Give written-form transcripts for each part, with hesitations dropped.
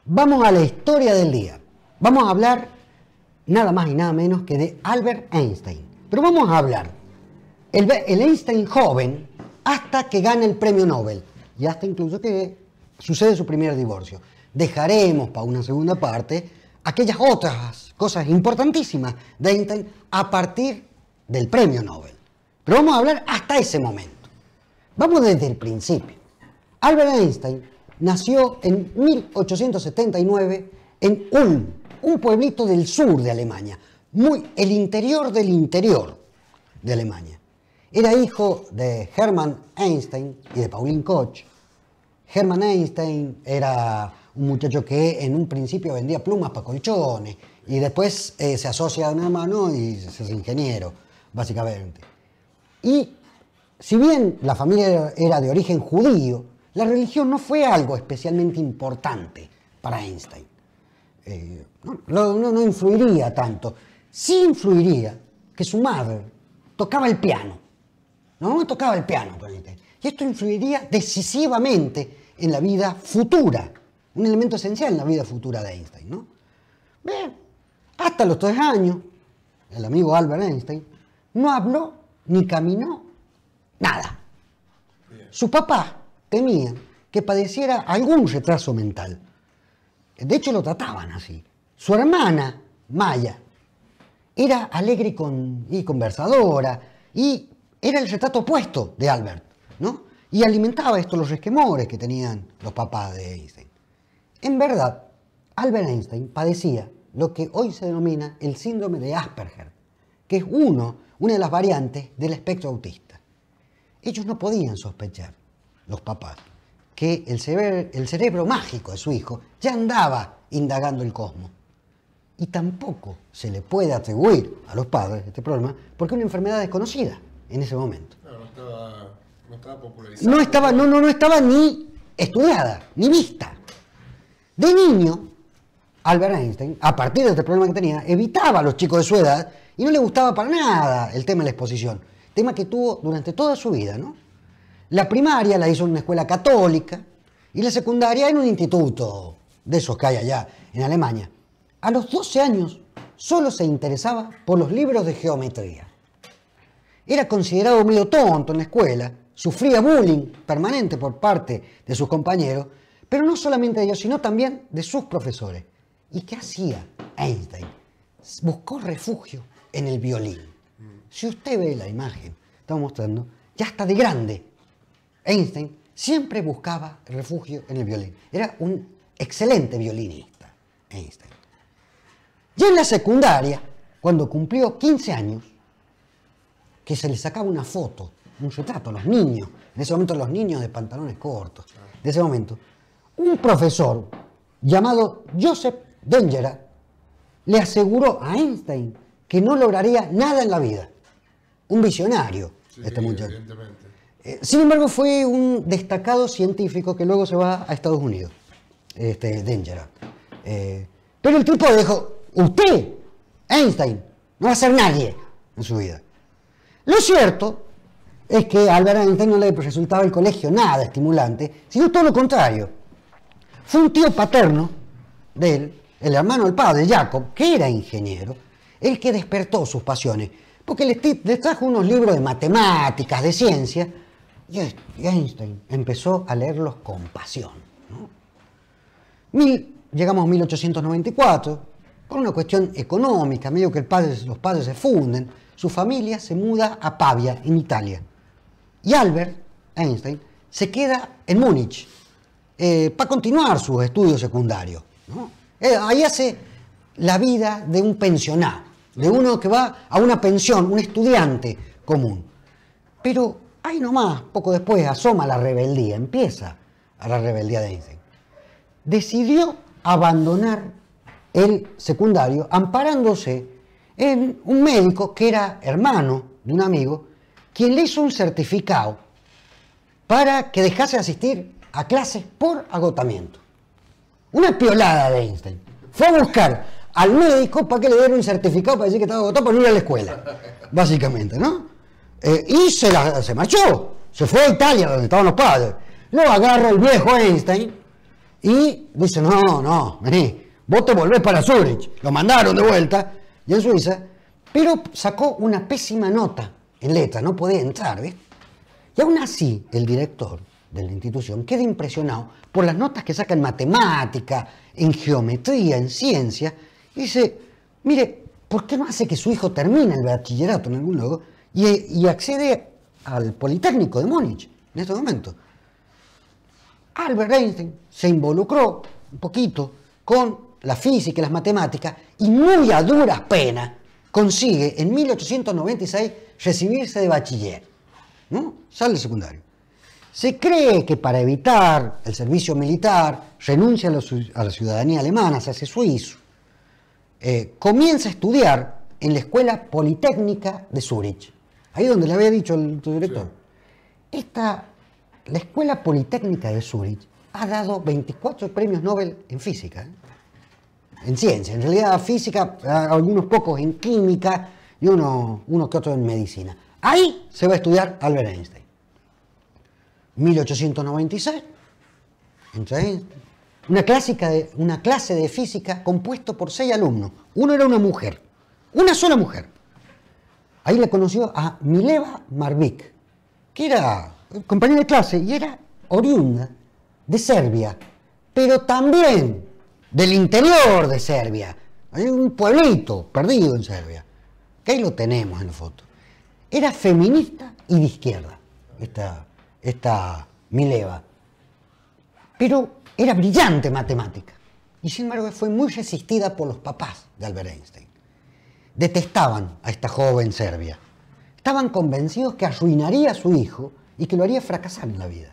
Vamos a la historia del día. Vamos a hablar nada más y nada menos que de Albert Einstein. Pero vamos a hablar el Einstein joven hasta que gana el premio Nobel y hasta incluso que sucede su primer divorcio. Dejaremos para una segunda parte aquellas otras cosas importantísimas de Einstein a partir del premio Nobel. Pero vamos a hablar hasta ese momento. Vamos desde el principio. Albert Einstein nació en 1879 en Ulm, un pueblito del sur de Alemania, el interior del interior de Alemania. Era hijo de Hermann Einstein y de Pauline Koch. Hermann Einstein era un muchacho que en un principio vendía plumas para colchones y después se asocia a un hermano y se hace ingeniero, básicamente. Y si bien la familia era de origen judío, la religión no fue algo especialmente importante para Einstein. No influiría tanto. Sí influiría que su madre tocaba el piano. No tocaba el piano con Einstein. Y esto influiría decisivamente en la vida futura, un elemento esencial en la vida futura de Einstein, ¿no? Bien, hasta los 3 años, el amigo Albert Einstein no habló ni caminó nada. Su papá temía que padeciera algún retraso mental. De hecho, lo trataban así. Su hermana, Maya, era alegre y conversadora, y era el retrato opuesto de Albert, ¿no? Y alimentaba los resquemores que tenían los papás de Einstein. En verdad, Albert Einstein padecía lo que hoy se denomina el síndrome de Asperger, que es una de las variantes del espectro autista. Ellos no podían sospechar, los papás, que el cerebro mágico de su hijo ya andaba indagando el cosmos. Y tampoco se le puede atribuir a los padres este problema porque es una enfermedad desconocida en ese momento. No estaba popularizada. No estaba ni estudiada, ni vista. De niño, Albert Einstein, a partir de este problema que tenía, evitaba a los chicos de su edad y no le gustaba para nada el tema de la exposición. Tema que tuvo durante toda su vida, ¿no? La primaria la hizo en una escuela católica y la secundaria en un instituto de esos que hay allá en Alemania. A los 12 años solo se interesaba por los libros de geometría. Era considerado medio tonto en la escuela, sufría bullying permanente por parte de sus compañeros, pero no solamente de ellos, sino también de sus profesores. ¿Y qué hacía Einstein? Buscó refugio en el violín. Si usted ve la imagen, estamos mostrando, ya hasta de grande, Einstein siempre buscaba refugio en el violín. Era un excelente violinista, Einstein. Ya en la secundaria, cuando cumplió 15 años, que se le sacaba una foto, un retrato a los niños, en ese momento los niños de pantalones cortos, de ese momento, un profesor llamado Joseph Dengerat le aseguró a Einstein que no lograría nada en la vida. Un visionario, este muchacho. Sin embargo, fue un destacado científico que luego se va a Estados Unidos, Dengerat. Pero el tipo dijo, usted, Einstein, no va a ser nadie en su vida. Lo cierto es que a Albert Einstein no le resultaba el colegio nada estimulante, sino todo lo contrario. Fue un tío paterno de él, el hermano del padre, Jacob, que era ingeniero, el que despertó sus pasiones, porque les trajo unos libros de matemáticas, de ciencia, y Einstein empezó a leerlos con pasión, ¿no? Llegamos a 1894, por una cuestión económica, medio que los padres se funden, su familia se muda a Pavia, en Italia, y Albert Einstein se queda en Múnich para continuar sus estudios secundarios, ¿no? Ahí hace la vida de un pensionado, de uno que va a una pensión, un estudiante común. Pero ahí nomás, poco después, asoma la rebeldía, empieza a la rebeldía de Einstein. Decidió abandonar el secundario amparándose en un médico que era hermano de un amigo, quien le hizo un certificado para que dejase de asistir a clases por agotamiento. Una piolada de Einstein. Fue a buscar al médico para que le diera un certificado para decir que estaba agotado para no ir a la escuela, básicamente, ¿no? Y se marchó, se fue a Italia, donde estaban los padres. Lo agarra el viejo Einstein Y dice, no, vení, vos te volvés para Zúrich. Lo mandaron de vuelta, y en Suiza, pero sacó una pésima nota en letras, no podía entrar, ¿ves? Y aún así, el director de la institución queda impresionado por las notas que saca en matemática, en geometría, en ciencia, y dice, mire, ¿por qué no hace que su hijo termine el bachillerato en algún lado y accede al Politécnico de Múnich en este momento? Albert Einstein se involucró un poquito con la física y las matemáticas y muy a duras penas consigue en 1896 recibirse de bachiller, ¿no? Sale del secundario. Se cree que para evitar el servicio militar renuncia a la ciudadanía alemana, se hace suizo. Comienza a estudiar en la Escuela Politécnica de Zúrich, ahí donde le había dicho tu director. Sí. La Escuela Politécnica de Zúrich ha dado 24 premios Nobel en física, en ciencia, en realidad física, algunos pocos en química y uno que otro en medicina. Ahí se va a estudiar Albert Einstein. 1896, entra Einstein. Una clase de física compuesto por 6 alumnos. Uno era una mujer, una sola mujer. Ahí le conoció a Mileva Marvik, que era compañera de clase y era oriunda de Serbia, pero también del interior de Serbia. Hay un pueblito perdido en Serbia, que ahí lo tenemos en la foto. Era feminista y de izquierda, esta Mileva, pero era brillante matemática. Y sin embargo fue muy resistida por los papás de Albert Einstein. Detestaban a esta joven serbia. Estaban convencidos que arruinaría a su hijo y que lo haría fracasar en la vida.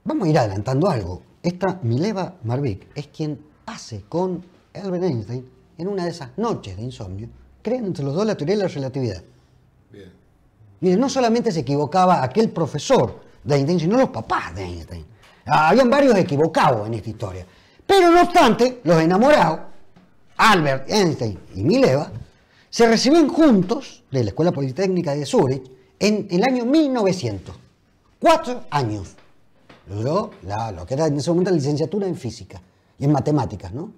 Vamos a ir adelantando algo. Esta Mileva Marvik es quien hace con Albert Einstein, en una de esas noches de insomnio, creen entre los dos la teoría de la relatividad. Bien. Miren, no solamente se equivocaba aquel profesor de Einstein, sino los papás de Einstein. Habían varios equivocados en esta historia. Pero no obstante, los enamorados, Albert Einstein y Mileva, se reciben juntos de la Escuela Politécnica de Zúrich en el año 1900. 4 años. Duró lo que era en ese momento la licenciatura en física y en matemáticas, ¿no?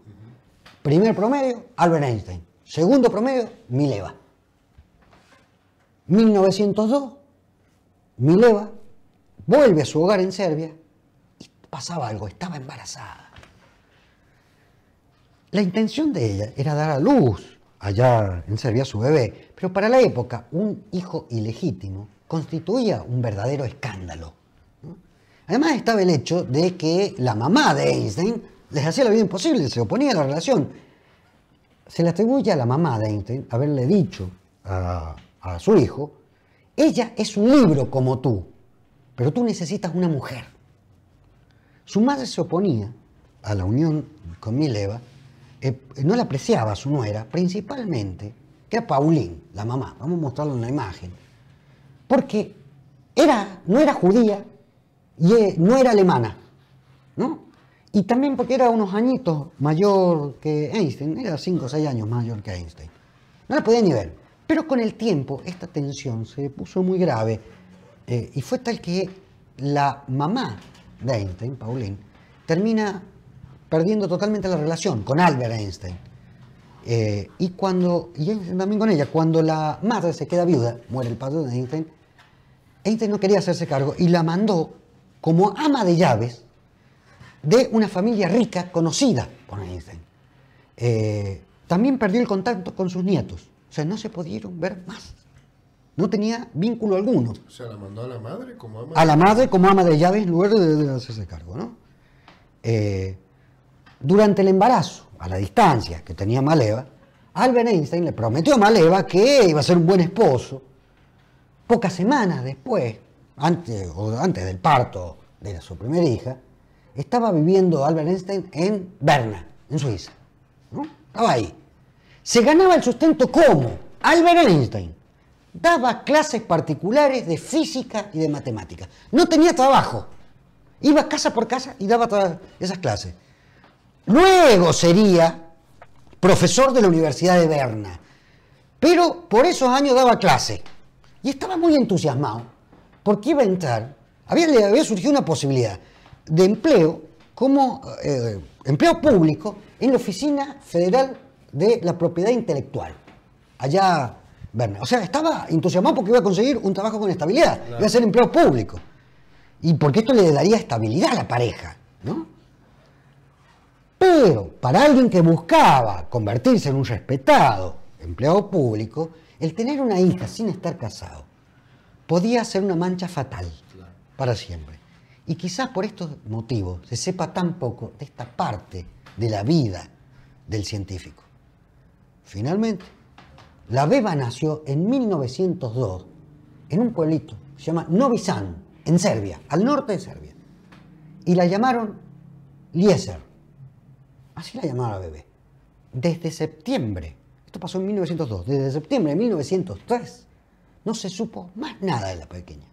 Primer promedio, Albert Einstein. Segundo promedio, Mileva. 1902, Mileva vuelve a su hogar en Serbia y pasaba algo, estaba embarazada. La intención de ella era dar a luz allá en Serbia a su bebé, pero para la época un hijo ilegítimo constituía un verdadero escándalo, ¿no? Además estaba el hecho de que la mamá de Einstein les hacía la vida imposible, se oponía a la relación. Se le atribuye a la mamá de Einstein haberle dicho a su hijo: ella es un libro como tú, pero tú necesitas una mujer. Su madre se oponía a la unión con Mileva, no la apreciaba a su nuera, principalmente, que era Pauline, la mamá, vamos a mostrarlo en la imagen, porque no era judía y no era alemana, ¿no? Y también porque era unos añitos mayor que Einstein, era 5 o 6 años mayor que Einstein. No la podía ni ver. Pero con el tiempo esta tensión se puso muy grave y fue tal que la mamá de Einstein, Pauline, termina perdiendo totalmente la relación con Albert Einstein. Y Einstein también con ella. Cuando la madre se queda viuda, muere el padre de Einstein, Einstein no quería hacerse cargo y la mandó como ama de llaves de una familia rica conocida por Einstein. También perdió el contacto con sus nietos. O sea, no se pudieron ver más. No tenía vínculo alguno. O sea, la mandó a la madre como ama. A la madre como ama de llaves en lugar de hacerse cargo, ¿no? Durante el embarazo, a la distancia que tenía Mileva, Albert Einstein le prometió a Mileva que iba a ser un buen esposo. Pocas semanas después, antes del parto de su primera hija, estaba viviendo Albert Einstein en Berna, en Suiza, ¿no? Estaba ahí. Se ganaba el sustento como Albert Einstein daba clases particulares de física y de matemáticas. No tenía trabajo. Iba casa por casa y daba todas esas clases. Luego sería profesor de la Universidad de Berna. Pero por esos años daba clase. Y estaba muy entusiasmado porque iba a entrar. Le había surgido una posibilidad. de empleo como empleo público en la Oficina Federal de la Propiedad Intelectual, allá Berna. O sea, estaba entusiasmado porque iba a conseguir un trabajo con estabilidad, iba a ser empleo público. Y porque esto le daría estabilidad a la pareja, ¿no? Pero para alguien que buscaba convertirse en un respetado empleado público, el tener una hija sin estar casado podía ser una mancha fatal para siempre. Y quizás por estos motivos se sepa tan poco de esta parte de la vida del científico. Finalmente, la beba nació en 1902 en un pueblito que se llama Novi Sad, en Serbia, al norte de Serbia. Y la llamaron Eliezer. Así la llamaron a la bebé. Desde septiembre, esto pasó en 1902, desde septiembre de 1903, no se supo más nada de la pequeña.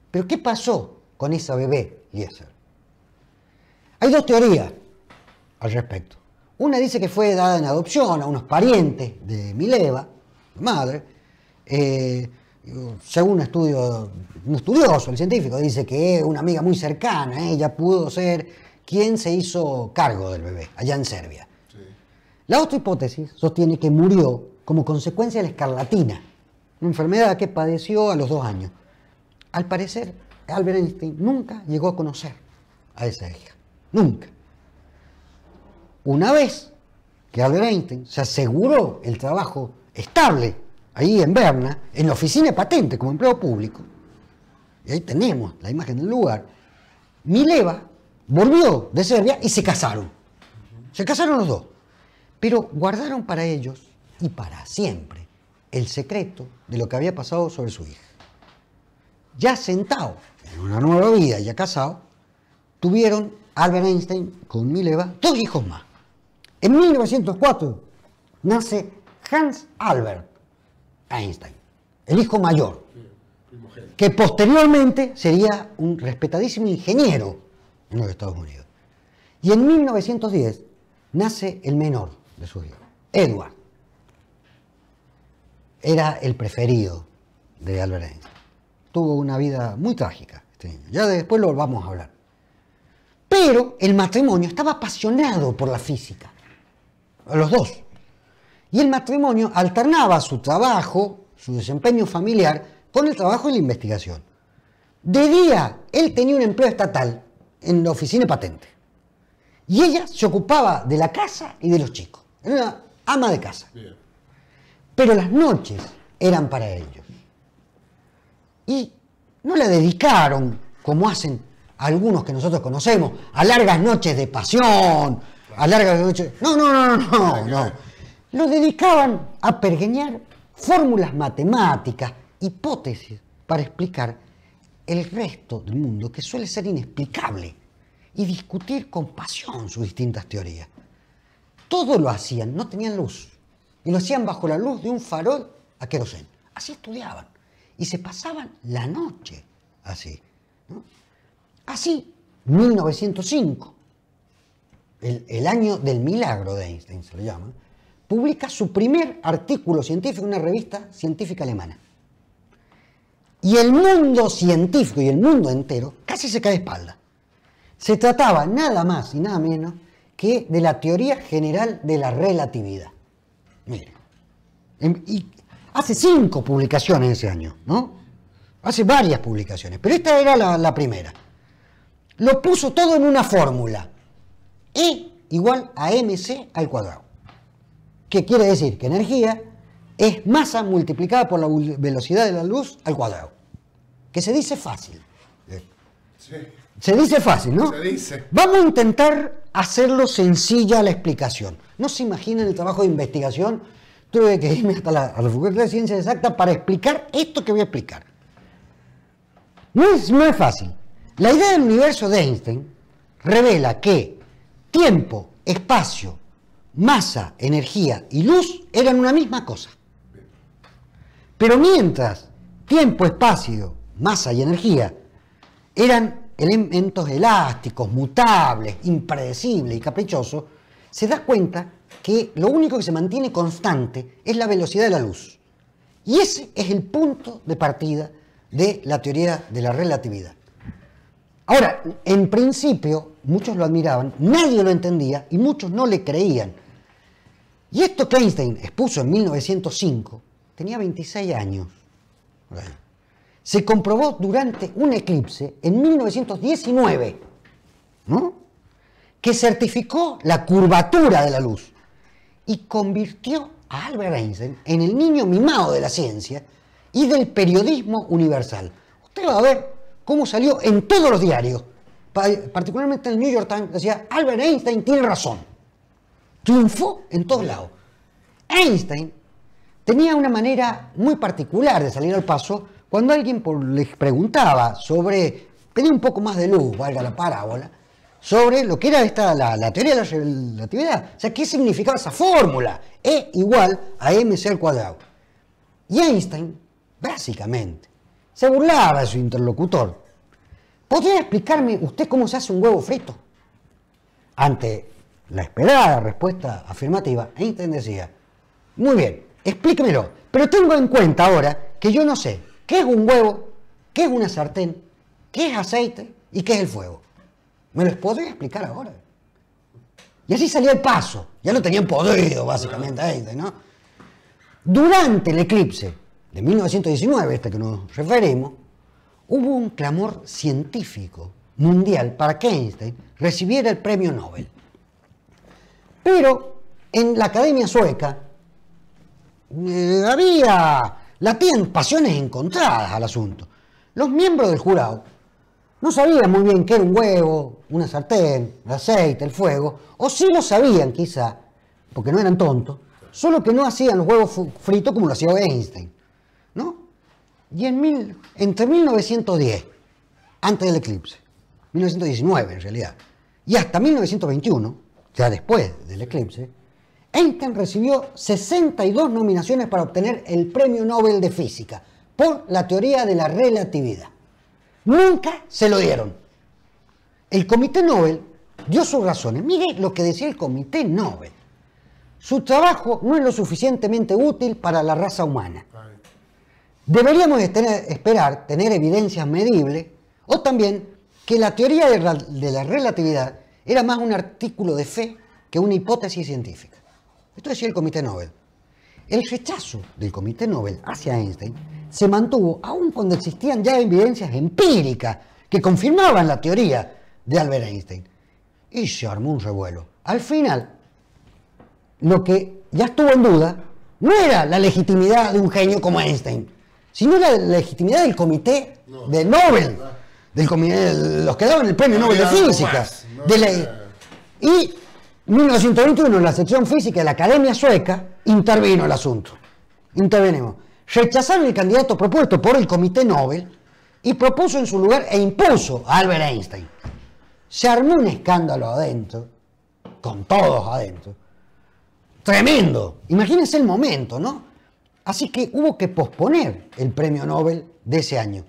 Pero ¿qué pasó con esa bebé, Eliezer? Hay dos teorías al respecto. Una dice que fue dada en adopción a unos parientes de Mileva, la madre. Según un estudioso, el científico, dice que una amiga muy cercana, ella pudo ser quien se hizo cargo del bebé, allá en Serbia. Sí. La otra hipótesis sostiene que murió como consecuencia de la escarlatina, una enfermedad que padeció a los 2 años. Al parecer, Albert Einstein nunca llegó a conocer a esa hija. Nunca. Una vez que Albert Einstein se aseguró el trabajo estable ahí en Berna, en la oficina de patente como empleo público, y ahí tenemos la imagen del lugar, Mileva volvió de Serbia y se casaron. Se casaron los dos. Pero guardaron para ellos y para siempre el secreto de lo que había pasado sobre su hija. Ya sentado en una nueva vida, ya casado, tuvieron Albert Einstein con Mileva 2 hijos más. En 1904 nace Hans Albert Einstein, el hijo mayor, que posteriormente sería un respetadísimo ingeniero en los Estados Unidos. Y en 1910 nace el menor de sus hijos, Edward. Era el preferido de Albert Einstein. Tuvo una vida muy trágica este niño. Ya después lo vamos a hablar. Pero el matrimonio estaba apasionado por la física. Los dos. Y el matrimonio alternaba su trabajo, su desempeño familiar, con el trabajo y la investigación. De día, él tenía un empleo estatal en la oficina de patente. Y ella se ocupaba de la casa y de los chicos. Era una ama de casa. Bien. Pero las noches eran para ellos. Y no la dedicaron, como hacen algunos que nosotros conocemos, a largas noches de pasión, a largas noches... No. Lo dedicaban a pergeñar fórmulas matemáticas, hipótesis, para explicar el resto del mundo, que suele ser inexplicable, y discutir con pasión sus distintas teorías. Todo lo hacían, no tenían luz, y lo hacían bajo la luz de un farol a queroseno. Así estudiaban, y se pasaban la noche así, ¿no? Así, 1905, el año del milagro de Einstein se lo llama, publica su primer artículo científico en una revista científica alemana. Y el mundo científico y el mundo entero casi se cae de espalda. Se trataba nada más y nada menos que de la teoría general de la relatividad. Miren, y hace 5 publicaciones ese año, ¿no? Hace varias publicaciones, pero esta era la primera. Lo puso todo en una fórmula. E igual a mc al cuadrado. ¿Qué quiere decir? Que energía es masa multiplicada por la velocidad de la luz al cuadrado. Que se dice fácil. Sí. Se dice fácil, ¿no? Se dice. Vamos a intentar hacerlo sencilla la explicación. No se imaginen el trabajo de investigación. Tuve que irme hasta la Facultad de Ciencias Exactas para explicar esto que voy a explicar. No es fácil. La idea del universo de Einstein revela que tiempo, espacio, masa, energía y luz eran una misma cosa. Pero mientras tiempo, espacio, masa y energía eran elementos elásticos, mutables, impredecibles y caprichosos, se da cuenta que lo único que se mantiene constante es la velocidad de la luz. Y ese es el punto de partida de la teoría de la relatividad. Ahora, en principio, muchos lo admiraban, nadie lo entendía y muchos no le creían. Y esto que Einstein expuso en 1905, tenía 26 años. Bueno, se comprobó durante un eclipse en 1919, ¿no?, que certificó la curvatura de la luz y convirtió a Albert Einstein en el niño mimado de la ciencia y del periodismo universal. Usted va a ver cómo salió en todos los diarios, particularmente en el New York Times, decía: Albert Einstein tiene razón. Triunfó en todos lados. Einstein tenía una manera muy particular de salir al paso cuando alguien les preguntaba sobre, pedía un poco más de luz, valga la parábola, sobre lo que era la teoría de la relatividad. O sea, ¿qué significaba esa fórmula? E igual a mc al cuadrado. Y Einstein, básicamente, se burlaba de su interlocutor. ¿Podría explicarme usted cómo se hace un huevo frito? Ante la esperada respuesta afirmativa, Einstein decía: muy bien, explíquemelo, pero tengo en cuenta ahora que yo no sé qué es un huevo, qué es una sartén, qué es aceite y qué es el fuego. ¿Me los podría explicar ahora? Y así salía el paso. Ya lo tenían podrido, básicamente, a Einstein, ¿no? Durante el eclipse de 1919, que nos referimos, hubo un clamor científico mundial para que Einstein recibiera el premio Nobel. Pero en la Academia Sueca latían pasiones encontradas al asunto. Los miembros del jurado no sabían muy bien qué era un huevo, una sartén, el aceite, el fuego, o sí lo sabían quizá, porque no eran tontos, solo que no hacían los huevos fritos como lo hacía Einstein, ¿no? Y entre 1910, antes del eclipse, 1919 en realidad, y hasta 1921, ya después del eclipse, Einstein recibió 62 nominaciones para obtener el Premio Nobel de Física por la teoría de la relatividad. Nunca se lo dieron. El Comité Nobel dio sus razones. Mire lo que decía el Comité Nobel. Su trabajo no es lo suficientemente útil para la raza humana. Deberíamos esperar tener evidencias medibles, o también que la teoría de la relatividad era más un artículo de fe que una hipótesis científica. Esto decía el Comité Nobel. El rechazo del Comité Nobel hacia Einstein se mantuvo aun cuando existían ya evidencias empíricas que confirmaban la teoría de Albert Einstein. Y se armó un revuelo. Al final, lo que ya estuvo en duda no era la legitimidad de un genio como Einstein, sino la legitimidad del Comité de Nobel, del comité, los que daban el Premio Nobel de Física. Y en 1921, en la sección física de la Academia Sueca, intervino el asunto. Intervenimos. Rechazaron el candidato propuesto por el Comité Nobel y propuso en su lugar e impuso a Albert Einstein. Se armó un escándalo adentro, con todos adentro. Tremendo. Imagínense el momento, ¿no? Así que hubo que posponer el Premio Nobel de ese año.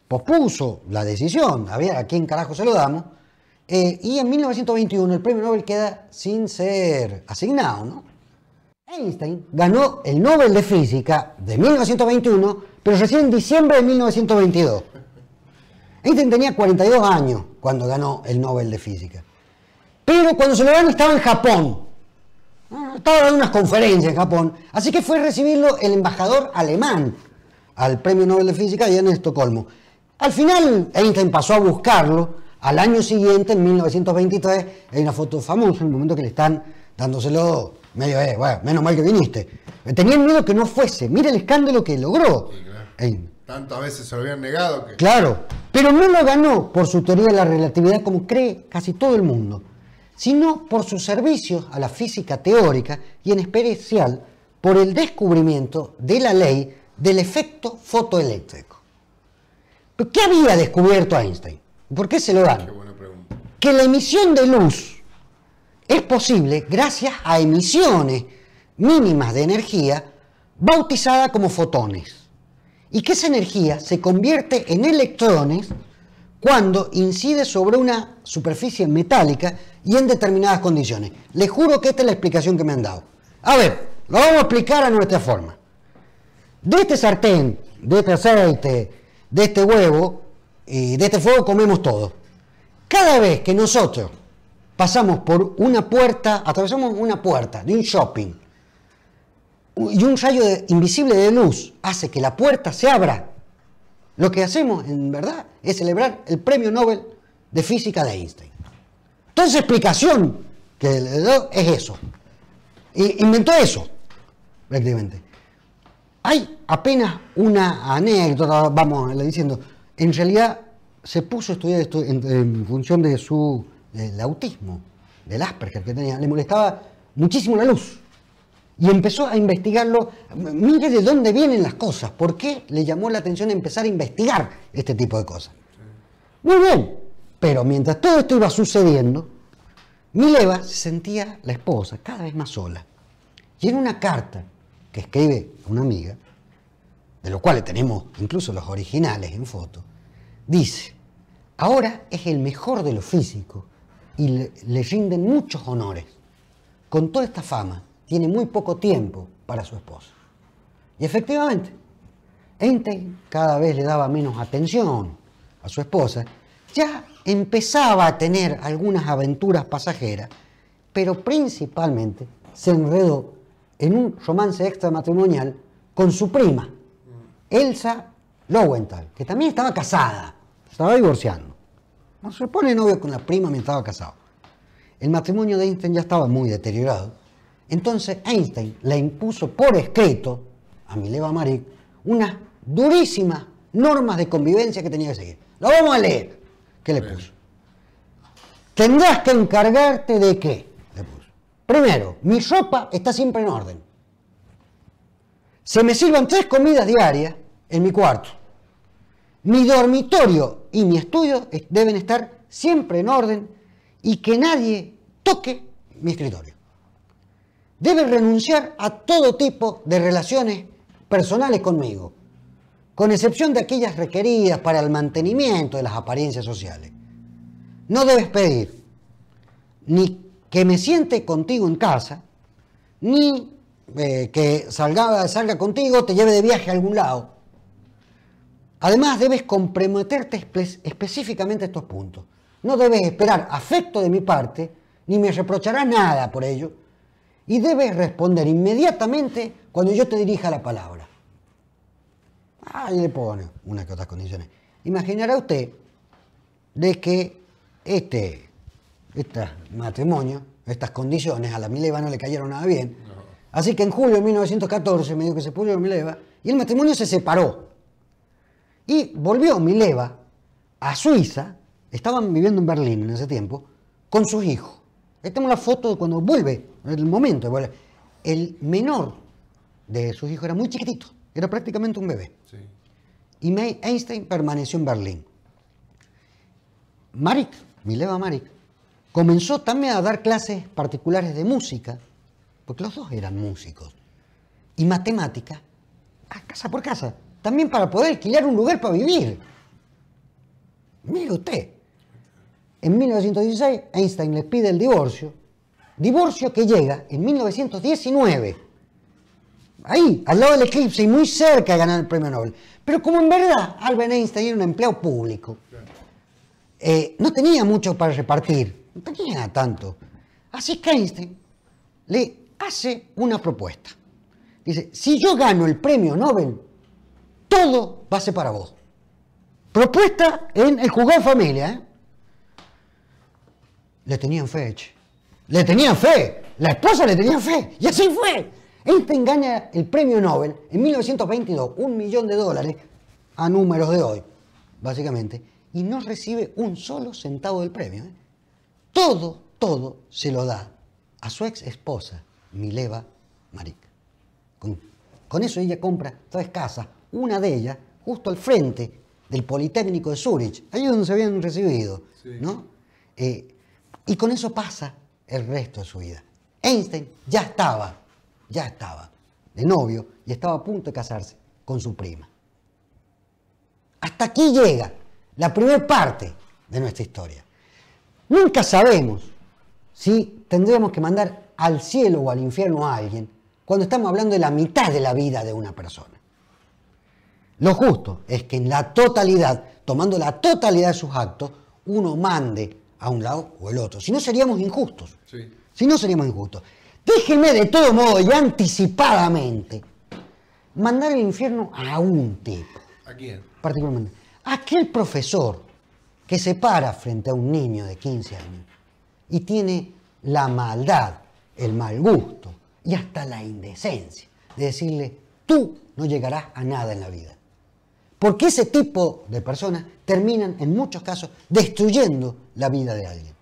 Pospuso la decisión, a ver a quién carajo se lo damos, y en 1921 el Premio Nobel queda sin ser asignado, ¿no? Einstein ganó el Nobel de Física de 1921, pero recién en diciembre de 1922. Einstein tenía 42 años cuando ganó el Nobel de Física. Pero cuando se lo ganó estaba en Japón. Estaba dando unas conferencias en Japón. Así que fue a recibirlo el embajador alemán al Premio Nobel de Física allá en Estocolmo. Al final Einstein pasó a buscarlo al año siguiente, en 1923. Hay una foto famosa, en el momento que le están dándoselo medio, bueno, menos mal que viniste. Tenían miedo que no fuese. Mira el escándalo que logró. Sí, claro. Tantas veces se lo habían negado que... Claro, pero no lo ganó por su teoría de la relatividad como cree casi todo el mundo, sino por sus servicios a la física teórica y en especial por el descubrimiento de la ley del efecto fotoeléctrico. ¿Pero qué había descubierto Einstein? ¿Por qué se lo dan? Qué buena pregunta. Que la emisión de luz es posible gracias a emisiones mínimas de energía bautizada como fotones, y que esa energía se convierte en electrones cuando incide sobre una superficie metálica y en determinadas condiciones. Les juro que esta es la explicación que me han dado. A ver, lo vamos a explicar a nuestra forma. De este sartén, de este aceite, de este huevo, de este fuego comemos todo. Cada vez que nosotros pasamos por una puerta, atravesamos una puerta de un shopping y un rayo invisible de luz hace que la puerta se abra, lo que hacemos en verdad es celebrar el premio Nobel de Física de Einstein. Toda esa explicación que le doy es eso. Inventó eso, prácticamente. Hay apenas una anécdota, vamos diciendo, en realidad se puso a estudiar esto en función de del autismo, del Asperger que tenía, le molestaba muchísimo la luz. Y empezó a investigarlo. Mire de dónde vienen las cosas, por qué le llamó la atención empezar a investigar este tipo de cosas. Muy bien, pero mientras todo esto iba sucediendo, Mileva se sentía la esposa cada vez más sola. Y en una carta que escribe a una amiga, de lo cual tenemos incluso los originales en foto, dice: ahora es el mejor de los físicos y le rinden muchos honores. Con toda esta fama, tiene muy poco tiempo para su esposa. Y efectivamente, Einstein cada vez le daba menos atención a su esposa, ya empezaba a tener algunas aventuras pasajeras, pero principalmente se enredó en un romance extramatrimonial con su prima, Elsa Lowenthal, que también estaba casada, estaba divorciando. No se pone novio con la prima mientras estaba casado. El matrimonio de Einstein ya estaba muy deteriorado. Entonces Einstein le impuso por escrito a Mileva Maric unas durísimas normas de convivencia que tenía que seguir. Lo vamos a leer. ¿Qué le puso? Tendrás que encargarte de qué, le puso. Primero, mi ropa está siempre en orden. Se me sirvan 3 comidas diarias en mi cuarto. Mi dormitorio y mi estudio deben estar siempre en orden y que nadie toque mi escritorio. Debe renunciar a todo tipo de relaciones personales conmigo, con excepción de aquellas requeridas para el mantenimiento de las apariencias sociales. No debes pedir ni que me siente contigo en casa, ni que salga contigo, te lleve de viaje a algún lado. Además, debes comprometerte específicamente a estos puntos. No debes esperar afecto de mi parte, ni me reprocharás nada por ello, y debes responder inmediatamente cuando yo te dirija la palabra. Ahí le pone unas que otras condiciones. Imaginará usted de que este matrimonio, estas condiciones, a la Mileva no le cayeron nada bien. No. Así que en julio de 1914, medio que se puso Mileva, y el matrimonio se separó. Y volvió Mileva a Suiza, estaban viviendo en Berlín en ese tiempo, con sus hijos. Ahí tenemos la foto de cuando vuelve, en el momento de volver. El menor de sus hijos era muy chiquitito, era prácticamente un bebé. Sí. Y Einstein permaneció en Berlín. Mileva Maric, comenzó también a dar clases particulares de música, porque los dos eran músicos, y matemática, a casa por casa, también para poder alquilar un lugar para vivir. Mire usted. En 1916, Einstein le pide el divorcio que llega en 1919. Ahí, al lado del eclipse y muy cerca de ganar el premio Nobel. Pero como en verdad Albert Einstein era un empleado público, no tenía mucho para repartir, no tenía tanto. Así que Einstein le hace una propuesta. Dice, si yo gano el premio Nobel, todo va a ser para vos. Propuesta en el juzgado de familia, ¿eh? Le tenían fe, che. Le tenían fe. La esposa le tenía fe. Y así fue. Einstein gana el premio Nobel en 1922, $1 millón a números de hoy, básicamente, y no recibe un solo centavo del premio. ¿Eh? Todo se lo da a su ex esposa, Mileva Maric. Con eso ella compra 3 casas, una de ellas justo al frente del Politécnico de Zúrich, ahí donde se habían recibido, sí. ¿No? Y con eso pasa el resto de su vida. Einstein ya estaba de novio y estaba a punto de casarse con su prima. Hasta aquí llega la primera parte de nuestra historia. Nunca sabemos si tendremos que mandar al cielo o al infierno a alguien cuando estamos hablando de la mitad de la vida de una persona. Lo justo es que en la totalidad, tomando la totalidad de sus actos, uno mande a un lado o el otro. Si no, seríamos injustos. Sí. Si no, seríamos injustos. Déjenme de todo modo y anticipadamente mandar al infierno a un tipo. ¿A quién? Particularmente. Aquel profesor que se para frente a un niño de 15 años y tiene la maldad, el mal gusto y hasta la indecencia de decirle, tú no llegarás a nada en la vida. Porque ese tipo de personas terminan en muchos casos destruyendo la vida de alguien.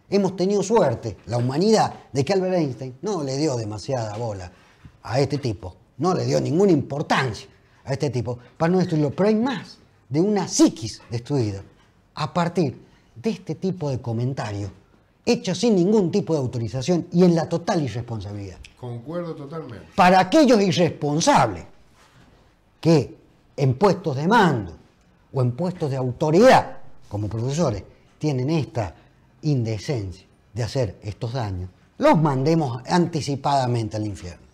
Hemos tenido suerte, la humanidad, de que Albert Einstein no le dio demasiada bola a este tipo, no le dio ninguna importancia a este tipo para no destruirlo. Pero hay más de una psiquis destruida a partir de este tipo de comentarios hechos sin ningún tipo de autorización y en la total irresponsabilidad. Concuerdo totalmente. Para aquellos irresponsables que en puestos de mando o en puestos de autoridad, como profesores, tienen esta indecencia de hacer estos daños, los mandemos anticipadamente al infierno.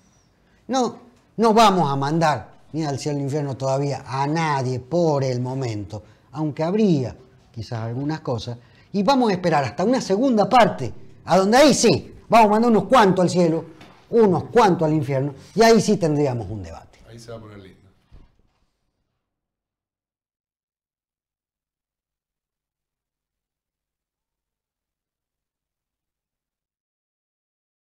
No vamos a mandar ni al cielo ni al infierno todavía a nadie por el momento, aunque habría quizás algunas cosas, y vamos a esperar hasta una segunda parte, a donde ahí sí, vamos a mandar unos cuantos al cielo, unos cuantos al infierno, y ahí sí tendríamos un debate. Ahí se va a poner lindo.